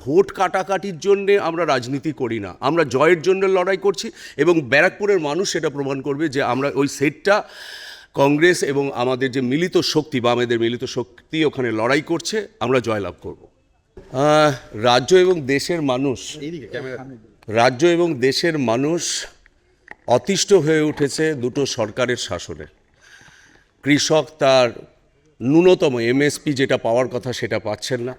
Vote কাটাকাটির জন্যে আমরা রাজনীতি করি না, আমরা জয়ের জন্য লড়াই করছি এবং ব্যারাকপুরের মানুষ সেটা প্রমাণ করবে যে আমরা ওই সেটটা কংগ্রেস এবং আমাদের যে মিলিত শক্তি বা আমাদের মিলিত শক্তি ওখানে লড়াই করছে, আমরা জয়লাভ করব। রাজ্য এবং দেশের মানুষ অতিষ্ঠ হয়ে উঠেছে দুটো সরকারের শাসনে। কৃষক তার ন্যূনতম এমএসপি যেটা পাওয়ার কথা সেটা পাচ্ছেন না।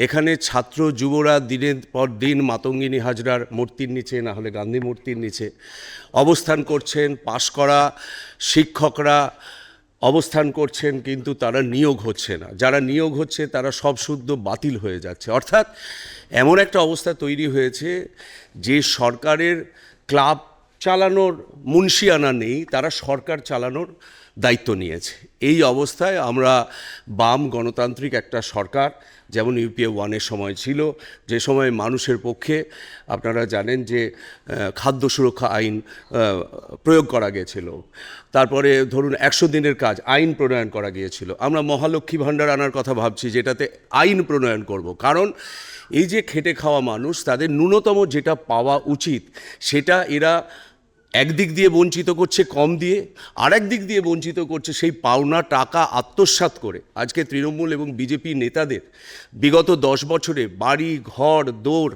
এখানে ছাত্র যুবরা দিনের পর দিন মাতঙ্গিনী হাজরার মূর্তির নিচে, না হলে গান্ধী মূর্তির নিচে অবস্থান করছেন। পাশ করা শিক্ষকরা অবস্থান করছেন, কিন্তু তারা নিয়োগ হচ্ছে না। যারা নিয়োগ হচ্ছে তারা সব শুদ্ধ বাতিল হয়ে যাচ্ছে। অর্থাৎ এমন একটা অবস্থা তৈরি হয়েছে যে সরকারের ক্লাব চালানোর মুন্সিয়ানা নেই, তারা সরকার চালানোর দায়িত্ব নিয়েছে। এই অবস্থায় আমরা বাম গণতান্ত্রিক একটা সরকার, যেমন ইউপিএ 1-এর সময় ছিল, যে সময় মানুষের পক্ষে আপনারা জানেন যে খাদ্য সুরক্ষা আইন প্রয়োগ করা গিয়েছিল, তারপরে ধরুন 100 দিনের কাজ আইন প্রণয়ন করা গিয়েছিল। আমরা মহালক্ষ্মী ভাণ্ডার আনার কথা ভাবছি, যেটাতে আইন প্রণয়ন করব। কারণ এই যে খেটে খাওয়া মানুষ, তাদের ন্যূনতম যেটা পাওয়া উচিত সেটা এরা একদিক দিয়ে বঞ্চিত করছে কম দিয়ে, আর একদিক দিয়ে বঞ্চিত করছে সেই পাওনা টাকা আত্মসাৎ করে। আজকে তৃণমূল এবং বিজেপি নেতাদের বিগত 10 বছরে বাড়ি ঘর দৌড়,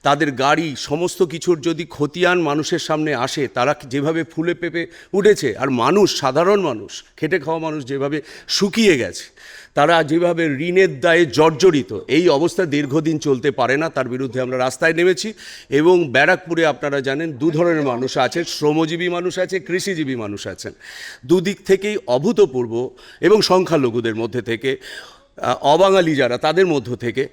তাদের গাড়ি সমস্ত কিছুর যদি খতিয়ান মানুষের সামনে আসে, তারা যেভাবে ফুলে পেঁপে উঠেছে, আর মানুষ, সাধারণ মানুষ, খেটে খাওয়া মানুষ যেভাবে শুকিয়ে গেছে, তারা যেভাবে ঋণের দায়ে জর্জরিত, এই অবস্থা দীর্ঘদিন চলতে পারে না। তার বিরুদ্ধে আমরা রাস্তায় নেমেছি এবং ব্যারাকপুরে আপনারা জানেন দু ধরনের মানুষ আছে, শ্রমজীবী মানুষ আছে, কৃষিজীবী মানুষ আছেন। দুদিক থেকেই অভূতপূর্ব, এবং সংখ্যালঘুদের মধ্যে থেকে অবাঙালি যারা, তাদের মধ্য থেকে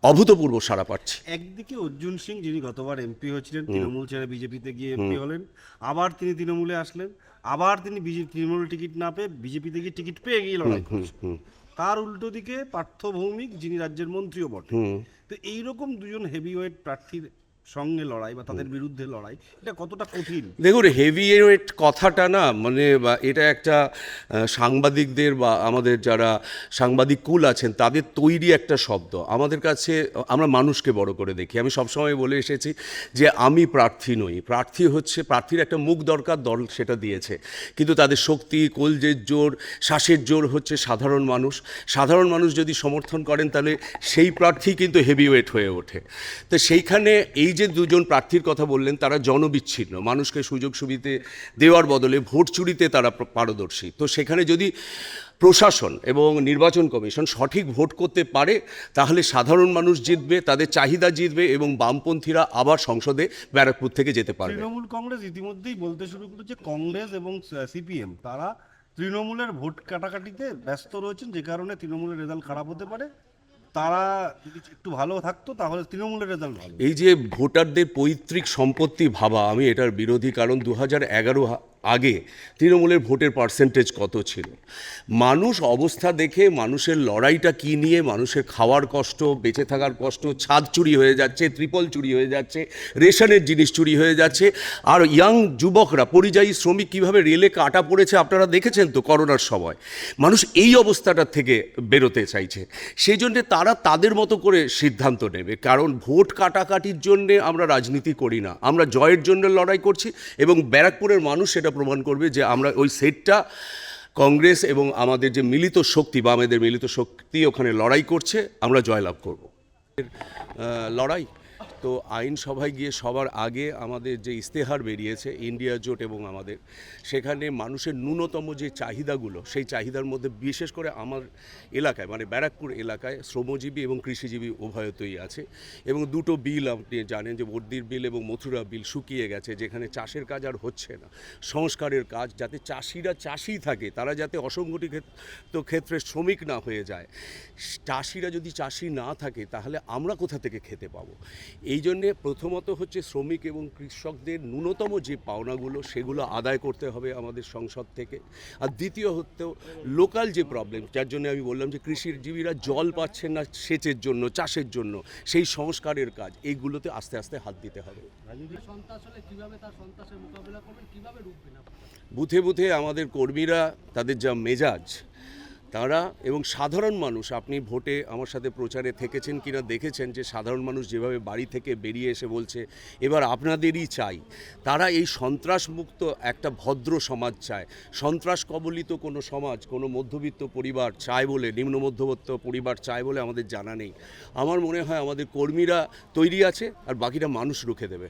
অভূতপূর্ব সাড়া পাচ্ছি। একদিকে অর্জুন সিং, যিনি গতবার এমপি হয়েছিলেন, তৃণমূল ছেড়ে বিজেপিতে গিয়ে এমপি হলেন, আবার তিনি তৃণমূলে আসলেন, আবার তিনি তৃণমূল টিকিট না পেয়ে বিজেপিতে গিয়ে টিকিট পেয়ে গিয়ে লড়াই করছেন। তার উল্টো দিকে পার্থ ভৌমিক, যিনি রাজ্যের মন্ত্রীও বটে। তো এইরকম দুজন হেভিওয়েট প্রার্থীর সঙ্গে লড়াই বা তাদের বিরুদ্ধে লড়াই, এটা কতটা কঠিন? দেখুন, হেভিওয়েট কথাটা না, মানে এটা একটা সাংবাদিকদের বা আমাদের যারা সাংবাদিক কুল আছেন তাদের তৈরি একটা শব্দ। আমাদের কাছে, আমরা মানুষকে বড় করে দেখি। আমি সবসময় বলে এসেছি যে আমি প্রার্থী নই, প্রার্থী হচ্ছে, প্রার্থীর একটা মুখ দরকার, দল সেটা দিয়েছে, কিন্তু তাদের শক্তি, কলজের জোর, শ্বাসের জোর হচ্ছে সাধারণ মানুষ। সাধারণ মানুষ যদি সমর্থন করেন তাহলে সেই প্রার্থী কিন্তু হেভিওয়েট হয়ে ওঠে। তো সেইখানে এই যে দুজন প্রার্থীর কথা বললেন, তারা জনবিচ্ছিন্ন, মানুষকে সুযোগ সুবিধে দেওয়ার বদলে ভোট চুরিতে তারা পারদর্শী। তো সেখানে যদি প্রশাসন এবং নির্বাচন কমিশন সঠিক ভোট করতে পারে, তাহলে সাধারণ মানুষ জিতবে, তাদের চাহিদা জিতবে এবং বামপন্থীরা আবার সংসদে ব্যারাকপুর থেকে যেতে পারবে। তৃণমূল কংগ্রেস ইতিমধ্যেই বলতে শুরু করেছে, কংগ্রেস এবং সিপিএম তারা তৃণমূলের ভোট কাটাকাটিতে ব্যস্ত রয়েছেন, যে কারণে তৃণমূলের রেজাল্ট খারাপ হতে পারে। তারা যদি একটু ভালো থাকতো তাহলে তৃণমূলের রেজাল্ট ভালো। এই যে ভোটারদের পৈতৃক সম্পত্তি ভাবা, আমি এটার বিরোধী। কারণ 2011 আগে তৃণমূলের ভোটের পার্সেন্টেজ কত ছিল? মানুষ অবস্থা দেখে, মানুষের লড়াইটা কী নিয়ে, মানুষের খাওয়ার কষ্ট, বেঁচে থাকার কষ্ট, ছাদ চুরি হয়ে যাচ্ছে, ত্রিপল চুরি হয়ে যাচ্ছে, রেশনের জিনিস চুরি হয়ে যাচ্ছে, আর ইয়াং যুবকরা, পরিযায়ী শ্রমিক কীভাবে রেলে কাটা পড়েছে আপনারা দেখেছেন তো করোনার সময়। মানুষ এই অবস্থাটার থেকে বেরোতে চাইছে, সেই জন্যে তারা তাদের মতো করে সিদ্ধান্ত নেবে। কারণ ভোট কাটাকাটির জন্যে আমরা রাজনীতি করি না, আমরা জয়ের জন্য লড়াই করছি এবং ব্যারাকপুরের মানুষ সেটা প্রমাণ করবে যে আমরা ওই সেটটা কংগ্রেস এবং আমাদের যে মিলিত শক্তি বা আমাদের মিলিত শক্তি ওখানে লড়াই করছে, আমরা জয়লাভ করব। লড়াই তো আইনসভায় গিয়ে সবার আগে আমাদের যে ইস্তেহার বেরিয়েছে ইন্ডিয়া জোট এবং আমাদের, সেখানে মানুষের ন্যূনতম যে চাহিদাগুলো, সেই চাহিদার মধ্যে বিশেষ করে আমার এলাকায়, মানে ব্যারাকপুর এলাকায় শ্রমজীবী এবং কৃষিজীবী উভয়তই আছে। এবং দুটো বিল আপনি জানেন যে বর্দির বিল এবং মথুরা বিল শুকিয়ে গেছে, যেখানে চাষের কাজ আর হচ্ছে না, সংস্কারের কাজ, যাতে চাষিরা চাষি থাকে, তারা যাতে অসংগঠিত ক্ষেত্রে শ্রমিক না হয়ে যায়। চাষিরা যদি চাষি না থাকে তাহলে আমরা কোথা থেকে খেতে পাবো? এই জন্যে প্রথমত হচ্ছে শ্রমিক এবং কৃষকদের ন্যূনতম যে পাওনাগুলো সেগুলো আদায় করতে হবে আমাদের সংসদ থেকে। আর দ্বিতীয় হচ্ছে লোকাল যে প্রবলেম, যার জন্য আমি বললাম যে কৃষিজীবীরা জল পাচ্ছেন না সেচের জন্য, চাষের জন্য, সেই সংস্কারের কাজ, এইগুলোতে আস্তে আস্তে হাত দিতে হবে। বুথে বুথে আমাদের কর্মীরা, তাদের যা মেজাজ, তারা এবং সাধারণ মানুষ, আপনি ভোটে আমার সাথে প্রচারে থেকেছেন কিনা দেখেছেন যে সাধারণ মানুষ যেভাবে বাড়ি থেকে বেরিয়ে এসে বলছে এবার আপনাদেরই চাই। তারা এই সন্ত্রাসমুক্ত একটা ভদ্র সমাজ চায়। সন্ত্রাস কবলিত কোনো সমাজ, কোনো মধ্যবিত্ত পরিবার চায় বলে, নিম্ন মধ্যবিত্ত পরিবার চায় বলে আমাদের জানা নেই। আমার মনে হয় আমাদের কর্মীরা তৈরি আছে আর বাকিটা মানুষ রুখে দেবে।